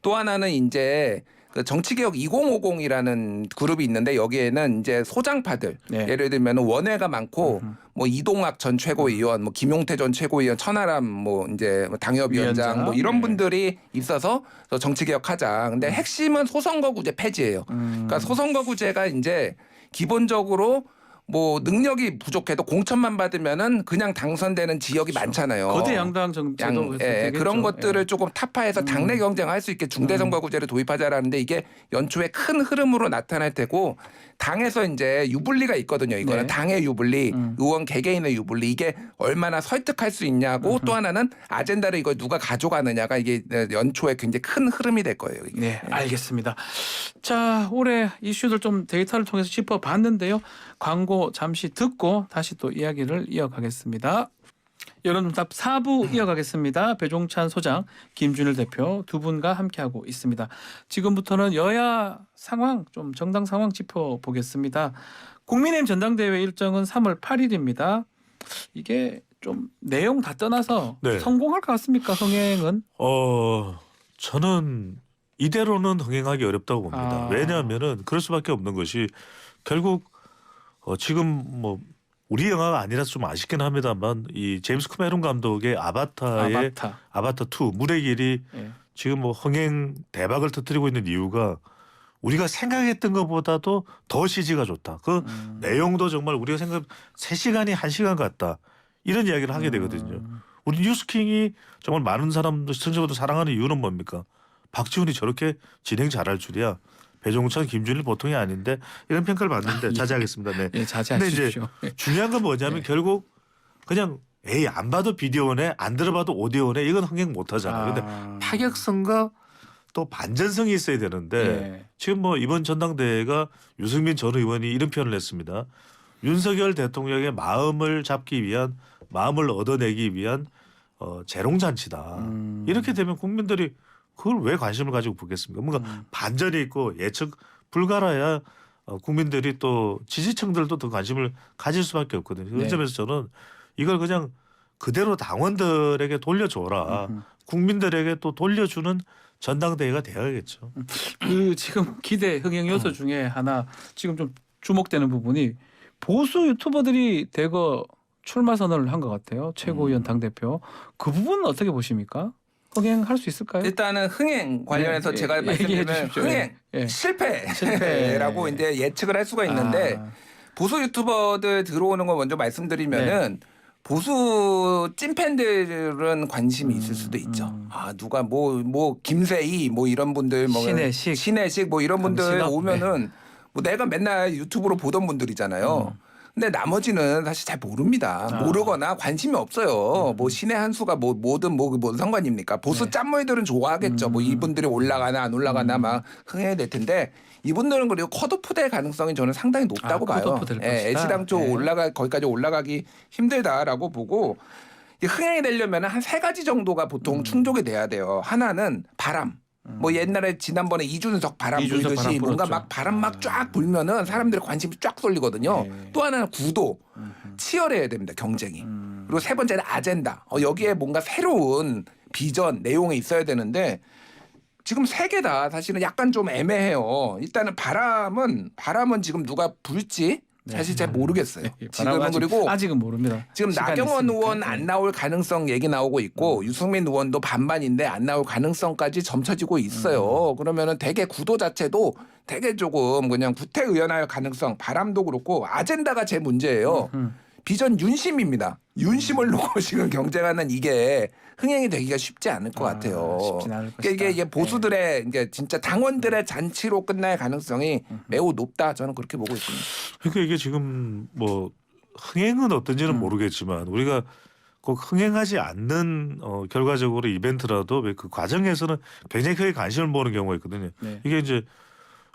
또 하나는 이제 그 정치개혁 2050이라는 그룹이 있는데 여기에는 이제 소장파들 네. 예를 들면 원외가 많고 뭐 이동학 전 최고위원, 뭐 김용태 전 최고위원, 천하람 뭐 이제 당협위원장 위원장. 뭐 이런 네. 분들이 있어서 정치개혁하자. 근데 핵심은 소선거구제 폐지예요. 그러니까 소선거구제가 이제 기본적으로 뭐 능력이 부족해도 공천만 받으면은 그냥 당선되는 지역이 많잖아요. 거대 양당 정제도 그런 것들을 조금 타파해서 당내 경쟁할 수 있게 중대선거구제를 도입하자라는데 이게 연초에 큰 흐름으로 나타날 테고 당에서 이제 유불리가 있거든요. 이거는 네. 당의 유불리, 의원 개개인의 유불리 이게 얼마나 설득할 수 있냐고 또 하나는 아젠다를 이걸 누가 가져가느냐가 이게 연초에 굉장히 큰 흐름이 될 거예요. 이게. 네, 알겠습니다. 자, 올해 이슈들 좀 데이터를 통해서 짚어봤는데요. 광고 잠시 듣고 다시 또 이야기를 이어가겠습니다. 여론답 4부 이어가겠습니다. 배종찬 소장, 김준일 대표 두 분과 함께하고 있습니다. 지금부터는 여야 상황, 좀 정당 상황 짚어보겠습니다. 국민의힘 전당대회 일정은 3월 8일입니다. 이게 좀 내용 다 떠나서 네. 성공할 것 같습니까? 흥행은? 저는 이대로는 흥행하기 어렵다고 봅니다. 아. 왜냐하면은 그럴 수밖에 없는 것이 결국 지금 뭐 우리 영화가 아니라서 좀 아쉽긴 합니다만 이 제임스 캐메론 감독의 아바타의 아바타 2 물의 길이 예. 지금 뭐 흥행 대박을 터뜨리고 있는 이유가 우리가 생각했던 것보다도 더 CG가 좋다. 그 내용도 정말 우리가 생각 3시간이 1시간 같다. 이런 이야기를 하게 되거든요. 우리 뉴스킹이 정말 많은 사람들 시청자분들 사랑하는 이유는 뭡니까? 박지훈이 저렇게 진행 잘할 줄이야. 배종찬, 김준일 보통이 아닌데 이런 평가를 받는데 자제하겠습니다. 네. 예, 자제하십시오. 근데 이제 중요한 건 뭐냐면 결국 그냥 안 봐도 비디오네, 안 들어봐도 오디오네 이건 흥행 못하잖아요. 근데 파격성과 또 반전성이 있어야 되는데 예. 지금 뭐 이번 전당대회가 유승민 전 의원이 이런 표현을 했습니다. 윤석열 대통령의 마음을 잡기 위한 마음을 얻어내기 위한 재롱잔치다. 이렇게 되면 국민들이 그걸 왜 관심을 가지고 보겠습니까? 뭔가 반전이 있고 예측 불가라야 국민들이 또 지지층들도 더 관심을 가질 수밖에 없거든요. 그런 네. 점에서 저는 이걸 그냥 그대로 당원들에게 돌려줘라. 국민들에게 또 돌려주는 전당대회가 되어야겠죠. 그 지금 기대 흥행 요소 중에 하나 지금 좀 주목되는 부분이 보수 유튜버들이 대거 출마 선언을 한 것 같아요. 최고위원 당대표. 그 부분은 어떻게 보십니까? 흥행할 수 있을까요? 일단은 흥행 관련해서 네, 제가 얘기해 말씀드리면 주십시오. 흥행 예. 실패라고 이제 예측을 할 수가 있는데 보수 유튜버들 들어오는 거 먼저 말씀드리면은 보수 찐팬들은 관심이 있을 수도 있죠. 아 누가 뭐 김세희 뭐 이런 분들 뭐 신혜식 뭐 이런 분들 강신업? 오면은 뭐 내가 맨날 유튜브로 보던 분들이잖아요. 근데 나머지는 사실 잘 모릅니다. 모르거나 관심이 없어요. 뭐 신의 한 수가 뭐든 뭔 상관입니까? 보수 짠모이들은 좋아하겠죠. 뭐 이분들이 올라가나 안 올라가나 막 흥해야 될 텐데 이분들은 그리고 컷오프 될 가능성이 저는 상당히 높다고 봐요. 컷오프 될 것이다. 애시당초 거기까지 올라가기 힘들다라고 보고 흥행이 되려면 한 3가지 정도가 보통 충족이 돼야 돼요. 하나는 바람. 뭐 옛날에 지난번에 이준석 바람 불듯이 뭔가 막 바람 막 쫙 불면은 사람들의 관심이 쫙 쏠리거든요. 네. 또 하나는 구도 치열해야 됩니다. 경쟁이. 그리고 3번째는 아젠다. 여기에 뭔가 새로운 비전 내용이 있어야 되는데 지금 3개 다 사실은 약간 좀 애매해요. 일단은 바람은 지금 누가 불지 사실 잘 모르겠어요. 지금은 그리고 아직은 모릅니다. 지금 나경원 있으니까. 의원 안 나올 가능성 얘기 나오고 있고 유승민 의원도 반반인데 안 나올 가능성까지 점쳐지고 있어요. 그러면은 대개 구도 자체도 되게 조금 그냥 구태의연할 가능성 바람도 그렇고 아젠다가 제 문제예요. 비전 윤심입니다. 윤심을 놓고 지금 경쟁하는 이게 흥행이 되기가 쉽지 않을 것 같아요. 쉽진 않을 그러니까 이게 보수들의 이제 진짜 당원들의 잔치로 끝날 가능성이 매우 높다. 저는 그렇게 보고 있습니다. 그러니까 이게 지금 뭐 흥행은 어떤지는 모르겠지만 우리가 꼭 흥행하지 않는 결과적으로 이벤트라도 그 과정에서는 굉장히 크게 관심을 모으는 경우가 있거든요. 네. 이게 이제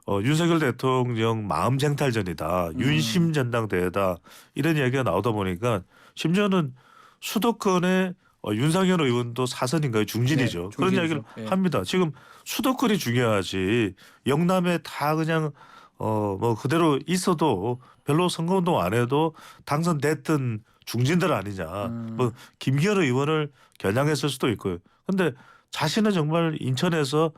윤석열 대통령 마음 쟁탈전이다. 윤심 전당대회다. 이런 이야기가 나오다 보니까 심지어는 수도권에 윤상현 의원도 사선인가요? 중진이죠. 네, 그런 중진이죠. 이야기를 네. 합니다. 지금 수도권이 중요하지 영남에 다 그냥 뭐 그대로 있어도 별로 선거운동 안 해도 당선됐던 중진들 아니냐. 뭐 김기현 의원을 겨냥했을 수도 있고요. 근데 자신은 정말 인천에서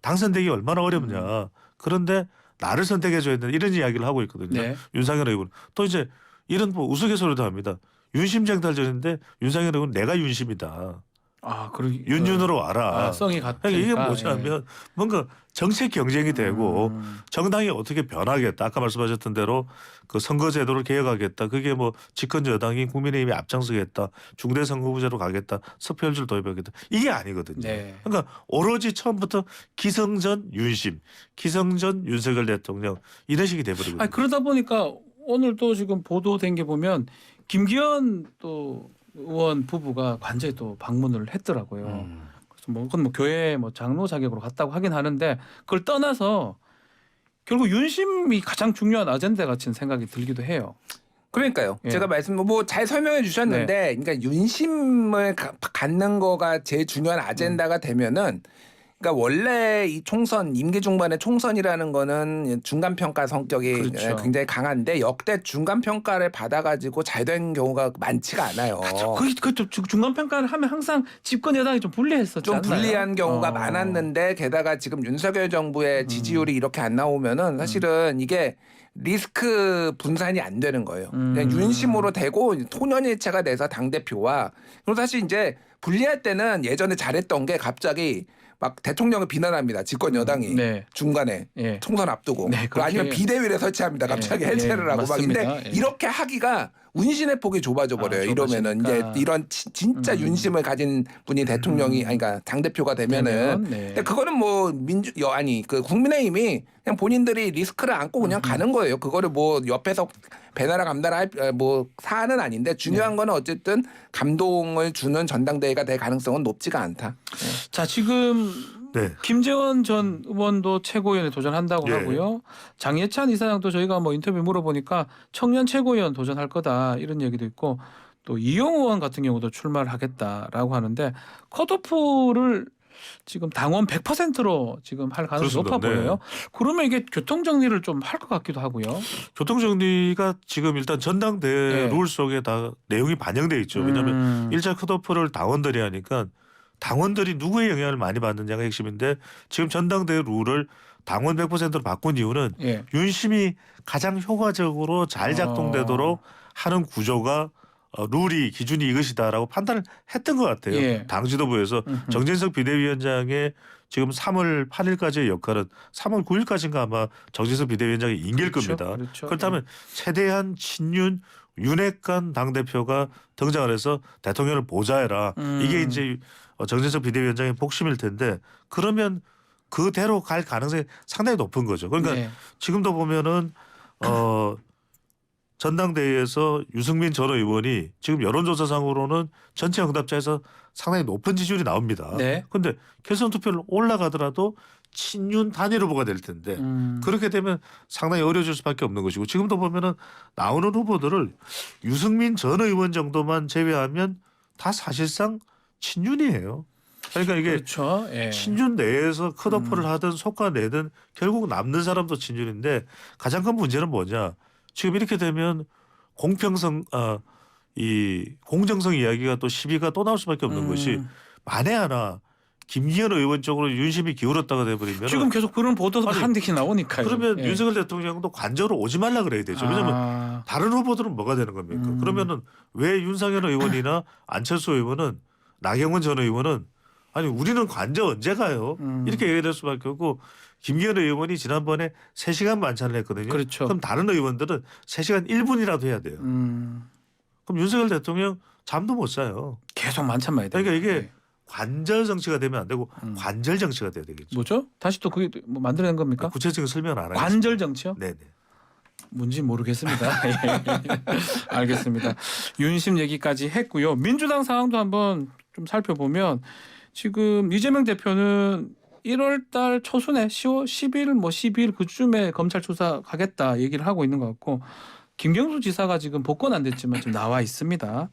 당선되기 얼마나 어렵냐. 그런데 나를 선택해줘야 된다. 이런 이야기를 하고 있거든요. 네. 윤상현 의원. 또 이제 이런 뭐 우스갯소리도 합니다. 윤심쟁탈전인데 윤상현 의원 내가 윤심이다. 윤윤으로 와라. 성이 같으니까. 이게 뭐냐면 뭔가 정책 경쟁이 되고 정당이 어떻게 변하겠다. 아까 말씀하셨던 대로 그 선거제도를 개혁하겠다. 그게 뭐 집권 여당인 국민의힘이 앞장서겠다. 중대선거구제로 가겠다. 석패율제를 도입하겠다. 이게 아니거든요. 네. 그러니까 오로지 처음부터 기성전 윤심, 기성전 윤석열 대통령 이런 식이 돼버리거든요. 그러다 보니까 오늘 또 지금 보도된 게 보면 김기현 또 의원 부부가 관저에 또 방문을 했더라고요. 그래서 뭐 그건 뭐 교회 뭐 장로 자격으로 갔다고 하긴 하는데 그걸 떠나서 결국 윤심이 가장 중요한 아젠다 같은 생각이 들기도 해요. 그러니까요. 예. 제가 뭐 잘 설명해 주셨는데, 그러니까 윤심을 갖는 거가 제일 중요한 아젠다가 되면은, 그러니까 원래 이 총선 임기 중반의 총선이라는 거는 중간 평가 성격이 그렇죠. 굉장히 강한데 역대 중간 평가를 받아가지고 잘 된 경우가 많지가 않아요. 그 중간 평가를 하면 항상 집권 여당이 좀 불리했었지 좀 않나요? 불리한 경우가 많았는데 게다가 지금 윤석열 정부의 지지율이 이렇게 안 나오면은 사실은 이게 리스크 분산이 안 되는 거예요. 그냥 윤심으로 되고 토년일체가 돼서 당 대표와 그리고 사실 이제 불리할 때는 예전에 잘했던 게 갑자기 막 대통령을 비난합니다. 집권 여당이 네. 중간에 예. 총선 앞두고 네, 그렇게 아니면 비대위를 설치합니다. 갑자기 예, 해체를 예, 하고 막 근데 맞습니다. 예. 이렇게 하기가 운신의 폭이 좁아져 버려요. 이러면은 좁아지니까. 이제 이런 진짜 윤심을 가진 분이 대통령이 아니 그러니까 당 대표가 되면은 네. 근데 그거는 뭐 그 국민의힘이 그냥 본인들이 리스크를 안고 그냥 가는 거예요. 그거를 뭐 옆에서 배나라 감나라 할 뭐 사안은 아닌데 중요한 거는 어쨌든 감동을 주는 전당대회가 될 가능성은 높지가 않다. 자, 지금 네. 김재원 전 의원도 최고위원에 도전한다고 예. 하고요. 장예찬 이사장도 저희가 뭐 인터뷰 물어보니까 청년 최고위원 도전할 거다 이런 얘기도 있고 또 이용우 의원 같은 경우도 출마를 하겠다라고 하는데 컷오프를 지금 당원 100%로 지금 할 가능성이 그렇습니다. 높아 네. 보여요. 그러면 이게 교통 정리를 좀 할 것 같기도 하고요. 교통 정리가 지금 일단 전당대회 예. 룰 속에 다 내용이 반영돼 있죠. 왜냐하면 일자 컷오프를 당원들이 하니까 당원들이 누구의 영향을 많이 받느냐가 핵심인데 지금 전당대회 룰을 당원 100%로 바꾼 이유는 예. 윤심이 가장 효과적으로 잘 작동되도록 하는 구조가 룰이 기준이 이것이다라고 판단을 했던 것 같아요. 예. 당 지도부에서 정진석 비대위원장의 지금 3월 8일까지의 역할은 3월 9일까지인가 아마 정진석 비대위원장이 임길 그렇죠. 겁니다. 그렇죠. 그렇다면 최대한 친윤 윤핵관 당대표가 등장을 해서 대통령을 보좌해라. 이게 이제 정진석 비대위원장의 복심일 텐데 그러면 그대로 갈 가능성이 상당히 높은 거죠. 그러니까 네. 지금도 보면은 전당대회에서 유승민 전 의원이 지금 여론조사상으로는 전체 응답자에서 상당히 높은 지지율이 나옵니다. 네. 그런데 결선 투표를 올라가더라도 친윤 단일 후보가 될 텐데 그렇게 되면 상당히 어려워질 수밖에 없는 것이고 지금도 보면은 나오는 후보들을 유승민 전 의원 정도만 제외하면 다 사실상 친윤이에요. 그러니까 이게 그렇죠. 예. 친윤 내에서 컷오프를 하든 속아내든 결국 남는 사람도 친윤인데 가장 큰 문제는 뭐냐? 지금 이렇게 되면 공평성, 이 공정성 이야기가 또 시비가 또 나올 수밖에 없는 것이 만에 하나 김기현 의원 쪽으로 윤심이 기울었다가 돼버리면 지금 계속 그런 보도가 아니, 한두 개 나오니까요. 그러면 예. 윤석열 대통령도 관저로 오지 말라 그래야 되죠. 왜냐하면 다른 후보들은 뭐가 되는 겁니까? 그러면은 왜 윤상현 의원이나 안철수 의원은 나경원 전 의원은 아니 우리는 관저 언제 가요? 이렇게 얘기할 수밖에 없고 김기현 의원이 지난번에 3시간 만찬을 했거든요. 그렇죠. 그럼 다른 의원들은 3시간 1분이라도 해야 돼요. 그럼 윤석열 대통령 잠도 못 자요. 계속 만찬 많이 돼요. 그러니까 이게 예. 관절 정치가 되면 안 되고 관절 정치가 돼야 되겠죠. 뭐죠? 다시 또 그게 뭐 만들어낸 겁니까? 구체적인 설명을 안 하겠습니다. 관절 정치요? 네네. 뭔지 모르겠습니다. 예. 알겠습니다. 윤심 얘기까지 했고요. 민주당 상황도 한번 좀 살펴보면 지금 이재명 대표는 1월달 초순에 10월 10일 뭐 12일 그쯤에 검찰 수사 가겠다 얘기를 하고 있는 것 같고 김경수 지사가 지금 복권 안 됐지만 지금 나와 있습니다.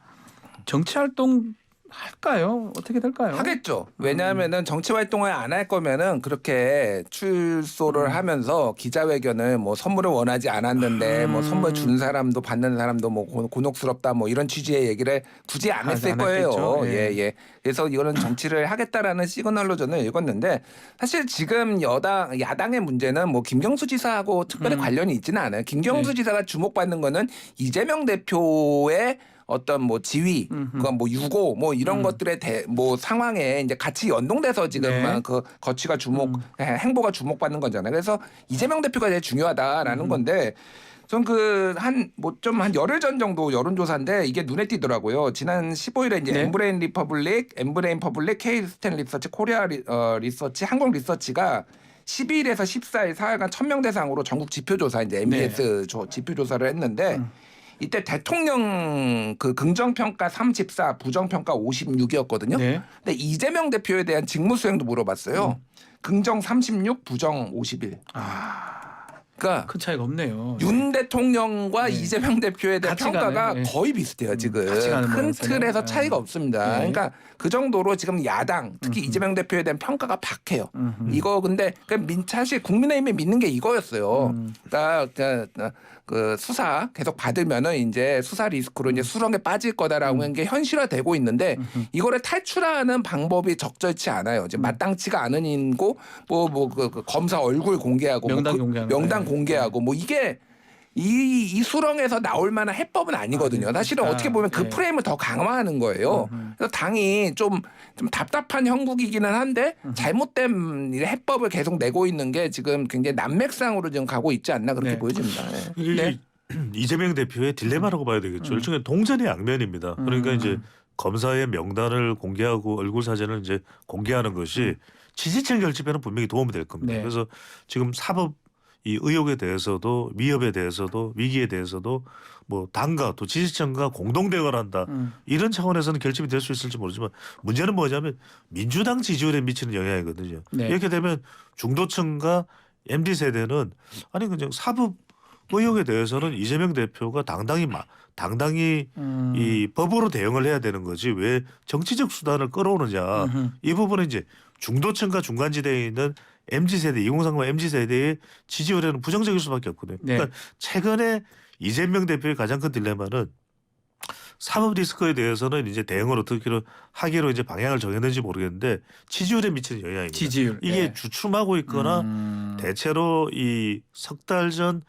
정치 활동 할까요? 어떻게 될까요? 하겠죠. 왜냐하면은 정치 활동을 안 할 거면은 그렇게 출소를 하면서 기자회견을 뭐 선물을 원하지 않았는데 뭐 선물 준 사람도 받는 사람도 뭐 곤혹스럽다 뭐 이런 취지의 얘기를 굳이 안 했을 안 거예요. 했겠죠. 예. 예. 그래서 이거는 정치를 하겠다라는 시그널로 저는 읽었는데 사실 지금 야당의 문제는 뭐 김경수 지사하고 특별히 관련이 있지는 않아요. 김경수 지사가 주목받는 거는 이재명 대표의 어떤 뭐 지위, 그건 뭐 유고, 뭐 이런 것들의 뭐 상황에 이제 같이 연동돼서 지금 네. 그 거취가 행보가 주목받는 거잖아요. 그래서 이재명 대표가 제일 중요하다라는 건데, 전 한 열흘 전 정도 여론조사인데 이게 눈에 띄더라고요. 지난 15일에 이제 네. 엠브레인 퍼블릭, K스탠 리서치, 코리아 리서치, 한국 리서치가 12일에서 14일 4일간 1000명 대상으로 전국 지표조사 이제 MBS 지표조사를 했는데. 이때 대통령 그 긍정평가 34, 부정평가 56이었거든요. 네. 근데 이재명 대표에 대한 직무수행도 물어봤어요. 긍정 36, 부정 51. 그러니까 큰 차이가 없네요. 윤 대통령과 네. 이재명 대표에 대한 같이 평가가 가네요. 네. 거의 비슷해요 지금. 같이 가는 큰 모양새네요. 틀에서 네. 차이가 없습니다. 네. 그러니까 그 정도로 지금 야당 특히 이재명 대표에 대한 평가가 박해요. 이거 근데 사실 국민의힘이 믿는 게 이거였어요. 그러니까 그 수사 계속 받으면은 이제 수사 리스크로 이제 수렁에 빠질 거다라고 하는 게 현실화되고 있는데 이거를 탈출하는 방법이 적절치 않아요. 이제 마땅치가 않은 인고 그 검사 얼굴 공개하고 명단 공개하는 명단 거. 공개하고 뭐 이게 이 수렁에서 나올 만한 해법은 아니거든요. 사실은 그러니까. 어떻게 보면 그 네. 프레임을 더 강화하는 거예요. 그래서 당이 좀 답답한 형국이기는 한데 잘못된 해법을 계속 내고 있는 게 지금 굉장히 난맥상으로 지금 가고 있지 않나 그렇게 네. 보여집니다. 네. 이게 이재명 대표의 딜레마라고 봐야 되겠죠. 일종의 동전의 양면입니다. 그러니까 이제 검사의 명단을 공개하고 얼굴 사진을 이제 공개하는 것이 지지층 결집에는 분명히 도움이 될 겁니다. 네. 그래서 지금 사법 이 의혹에 대해서도 위협에 대해서도 위기에 대해서도 뭐 당과 또 지지층과 공동 대응을 한다 이런 차원에서는 결집이 될 수 있을지 모르지만 문제는 뭐냐면 민주당 지지율에 미치는 영향이거든요. 네. 이렇게 되면 중도층과 MZ 세대는 아니 그냥 사법 의혹에 대해서는 이재명 대표가 당당히 이 법으로 대응을 해야 되는 거지 왜 정치적 수단을 끌어오느냐 이 부분은 이제 중도층과 중간지대에 있는 MZ세대 2030 MZ세대의 지지율에는 부정적일 수밖에 없거든요. 네. 그러니까 최근에 이재명 대표의 가장 큰 딜레마는 사법 리스크에 대해서는 이제 대응을 어떻게 하기로 이제 방향을 정했는지 모르겠는데 지지율에 미치는 영향입니다. 지지율. 이게 네. 주춤하고 있거나 대체로 이 석 달 전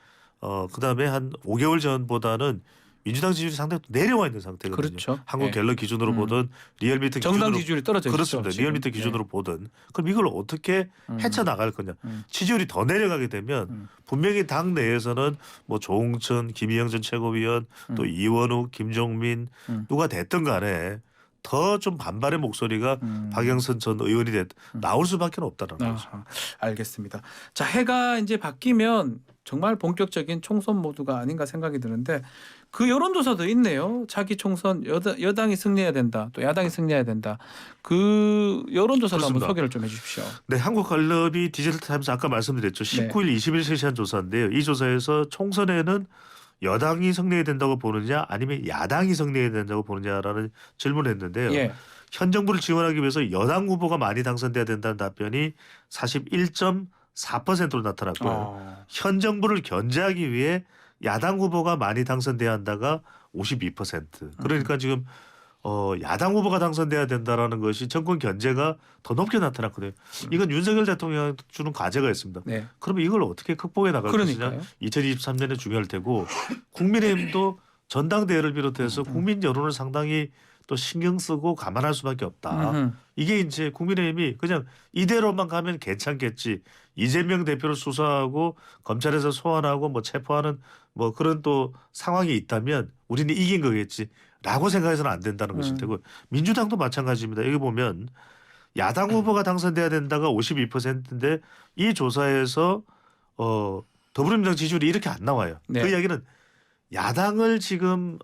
그다음에 한 5개월 전보다는 민주당 지지율이 상당히 내려와 있는 상태거든요. 그렇죠. 한국 네. 갤럽 기준으로 보든 리얼미터 정당 기준으로 지지율이 떨어져 그렇습니다. 있죠. 리얼미터 지금. 기준으로 보든 그럼 이걸 어떻게 헤쳐나갈 거냐. 지지율이 더 내려가게 되면 분명히 당 내에서는 뭐 조홍천, 김희영 전 최고위원 또 이원욱, 김종민 누가 됐든 간에 더 좀 반발의 목소리가 박영선 전 의원이 나올 수밖에 없다는 거죠. 아하, 알겠습니다. 자, 해가 이제 바뀌면 정말 본격적인 총선 모드가 아닌가 생각이 드는데 그 여론조사도 있네요. 차기 총선 여당이 승리해야 된다. 또 야당이 승리해야 된다. 그 여론조사도 한번 그렇습니다. 소개를 좀 해주십시오. 네, 한국갤럽이 디지털타임스 아까 말씀드렸죠. 19일, 20일 실시한 조사인데요. 이 조사에서 총선에는 여당이 승리해야 된다고 보느냐 아니면 야당이 승리해야 된다고 보느냐라는 질문을 했는데요. 예. 현 정부를 지원하기 위해서 여당 후보가 많이 당선돼야 된다는 답변이 41.4%로 나타났고요. 현 정부를 견제하기 위해 야당 후보가 많이 당선돼야 한다가 52%. 그러니까 지금 야당 후보가 당선돼야 된다라는 것이 정권 견제가 더 높게 나타났거든요. 이건 윤석열 대통령이 주는 과제가 있습니다. 네. 그러면 이걸 어떻게 극복해 나갈 그러니까요. 것이냐. 2023년에 중요할 테고 국민의힘도 전당대회를 비롯해서 국민 여론을 상당히 또 신경 쓰고 감안할 수밖에 없다. 이게 이제 국민의힘이 그냥 이대로만 가면 괜찮겠지. 이재명 대표를 수사하고 검찰에서 소환하고 뭐 체포하는 뭐 그런 또 상황이 있다면 우리는 이긴 거겠지라고 생각해서는 안 된다는 것일 테고 민주당도 마찬가지입니다. 여기 보면 야당 후보가 당선돼야 된다가 52%인데 이 조사에서 더불어민주당 지지율이 이렇게 안 나와요. 네. 그 이야기는 야당을 지금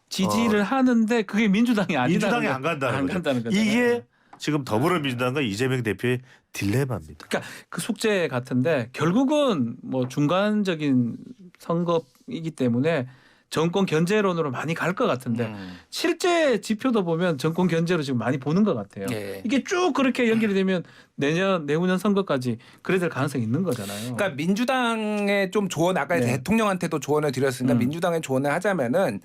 지지를 하는데 그게 민주당이 아니다. 민주당이 안 간다는 거죠. 거죠. 이게 지금 더불어민주당과 이재명 대표의 딜레마입니다. 그러니까 그 숙제 같은데 결국은 뭐 중간적인 선거이기 때문에 정권 견제론으로 많이 갈 것 같은데 실제 지표도 보면 정권 견제로 지금 많이 보는 것 같아요. 네. 이게 쭉 그렇게 연결이 되면 내후년 선거까지 그래 될 가능성이 있는 거잖아요. 그러니까 민주당의 좀 조언 아까 네. 대통령한테도 조언을 드렸으니까 민주당의 조언을 하자면은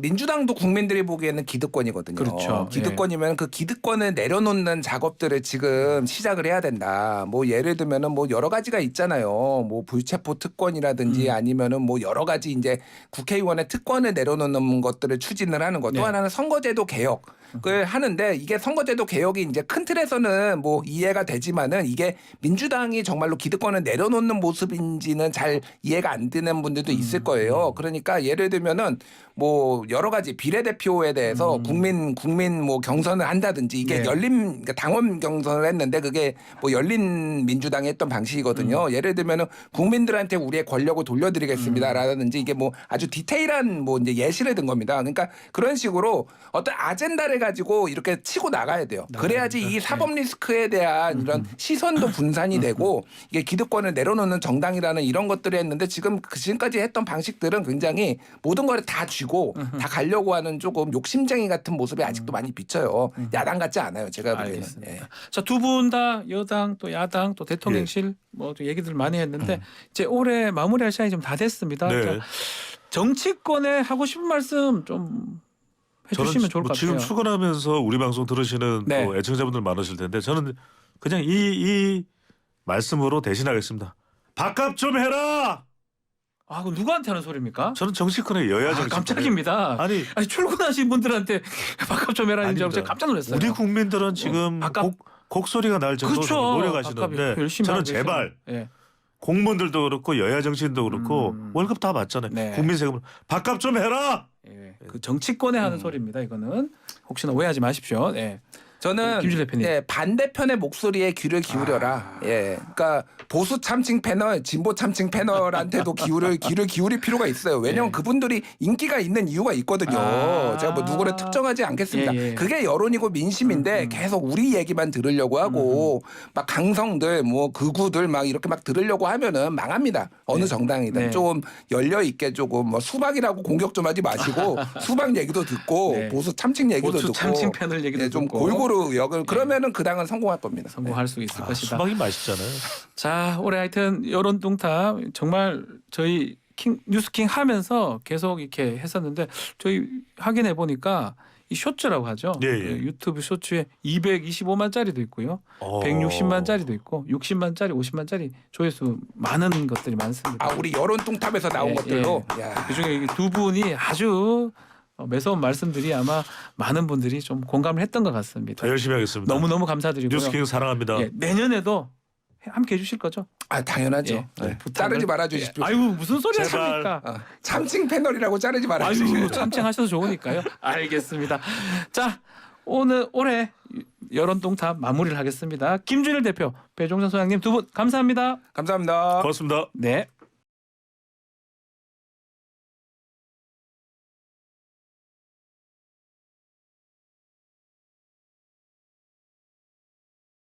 민주당도 국민들이 보기에는 기득권이거든요. 그렇죠. 기득권이면 그 기득권을 내려놓는 작업들을 지금 시작을 해야 된다. 뭐 예를 들면은 뭐 여러 가지가 있잖아요. 뭐 불체포 특권이라든지 아니면은 뭐 여러 가지 이제 국회의원의 특권을 내려놓는 것들을 추진을 하는 것. 또 네. 하나는 선거제도 개혁을 하는데 이게 선거제도 개혁이 이제 큰 틀에서는 뭐 이해가 되지만은 이게 민주당이 정말로 기득권을 내려놓는 모습인지는 잘 이해가 안 되는 분들도 있을 거예요. 그러니까 예를 들면은 뭐 여러 가지 비례대표에 대해서 국민 뭐 경선을 한다든지 이게 네. 그러니까 당원 경선을 했는데 그게 뭐 열린 민주당이 했던 방식이거든요. 예를 들면은 국민들한테 우리의 권력을 돌려드리겠습니다라든지 이게 뭐 아주 디테일한 뭐 이제 예시를 든 겁니다. 그러니까 그런 식으로 어떤 아젠다를 해가지고 이렇게 치고 나가야 돼요. 그래야지 이 사법 리스크에 대한 이런 시선도 분산이 되고 이게 기득권을 내려놓는 정당이라는 이런 것들을 했는데 지금까지 했던 방식들은 굉장히 모든 걸 다 쥐고 다 가려고 하는 조금 욕심쟁이 같은 모습이 아직도 많이 비쳐요. 야당 같지 않아요. 제가 보기에는. 알겠습니다. 예. 자, 두 분 다 여당 또 야당 또 대통령실 뭐 또 얘기들 많이 했는데 이제 올해 마무리할 시간이 좀 다 됐습니다. 네. 자, 정치권에 하고 싶은 말씀 좀 해주시면 좋을 것 같아요. 지금 출근하면서 우리 방송 들으시는 네. 또 애청자분들 많으실 텐데 저는 그냥 이 말씀으로 대신하겠습니다. 밥값 좀 해라. 아, 그럼 누구한테 하는 소리입니까? 저는 정치권의 여야 정치권. 깜짝입니다. 아니 아니 출근하신 분들한테 밥값 좀 해라는 줄 알고 아닙니다. 제가 깜짝 놀랐어요. 우리 국민들은 지금 밥값- 곡소리가 날 정도로 그렇죠. 노력하시는데 밥값이 열심히 저는 하고 계시는- 제발 예. 공무원들도 그렇고 여야 정치인도 그렇고 월급 다 받잖아요. 네. 국민 세금을 밥값 좀 해라. 예. 그 정치권에 하는 소리입니다. 이거는 혹시나 오해하지 마십시오. 예. 저는 김준일 대표님. 예, 반대편의 목소리에 귀를 기울여라. 예, 그러니까 보수 참칭 패널, 진보 참칭 패널한테도 귀를 기울일 필요가 있어요. 왜냐하면 예. 그분들이 인기가 있는 이유가 있거든요. 제가 뭐 누구를 특정하지 않겠습니다. 예, 예. 그게 여론이고 민심인데 계속 우리 얘기만 들으려고 하고 막 강성들, 뭐 극우들 막 이렇게 막 들으려고 하면은 망합니다. 어느 정당이든 네. 좀 열려 있게 조금 뭐 수박이라고 공격 좀 하지 마시고 수박 얘기도 듣고 네. 보수 참칭 얘기도 보수 듣고 참칭 패널 얘기도 예, 좀 듣고. 골고루 역을 그러면은 그 당은 성공할 겁니다. 성공할 수 있을 것이다. 수박이 맛있잖아요. 자, 올해 하여튼 여론 뚱탑 정말 저희 뉴스킹 하면서 계속 이렇게 했었는데 저희 확인해 보니까 이 쇼츠라고 하죠. 예, 예. 그 유튜브 쇼츠에 225만짜리도 있고요. 어. 160만짜리도 있고 60만짜리, 50만짜리 조회수 많은 것들이 많습니다. 아 우리 여론 뚱탑에서 나온 예, 것들로 예. 야. 그중에 두 분이 아주 매서운 말씀들이 아마 많은 분들이 좀 공감을 했던 것 같습니다. 더 열심히 하겠습니다. 너무너무 감사드리고요. 뉴스킹 사랑합니다. 예, 내년에도 함께 해주실 거죠? 아 당연하죠. 예, 네. 부탁을- 자르지 말아 주십시오. 아유 무슨 소리 제발. 하십니까? 참칭 패널이라고 자르지 말아 주십시오. 아유 참칭하셔도 좋으니까요. 알겠습니다. 자 올해 여론 똥탑 마무리를 하겠습니다. 김준일 대표, 배종선 소장님 두 분 감사합니다. 감사합니다. 고맙습니다. 네.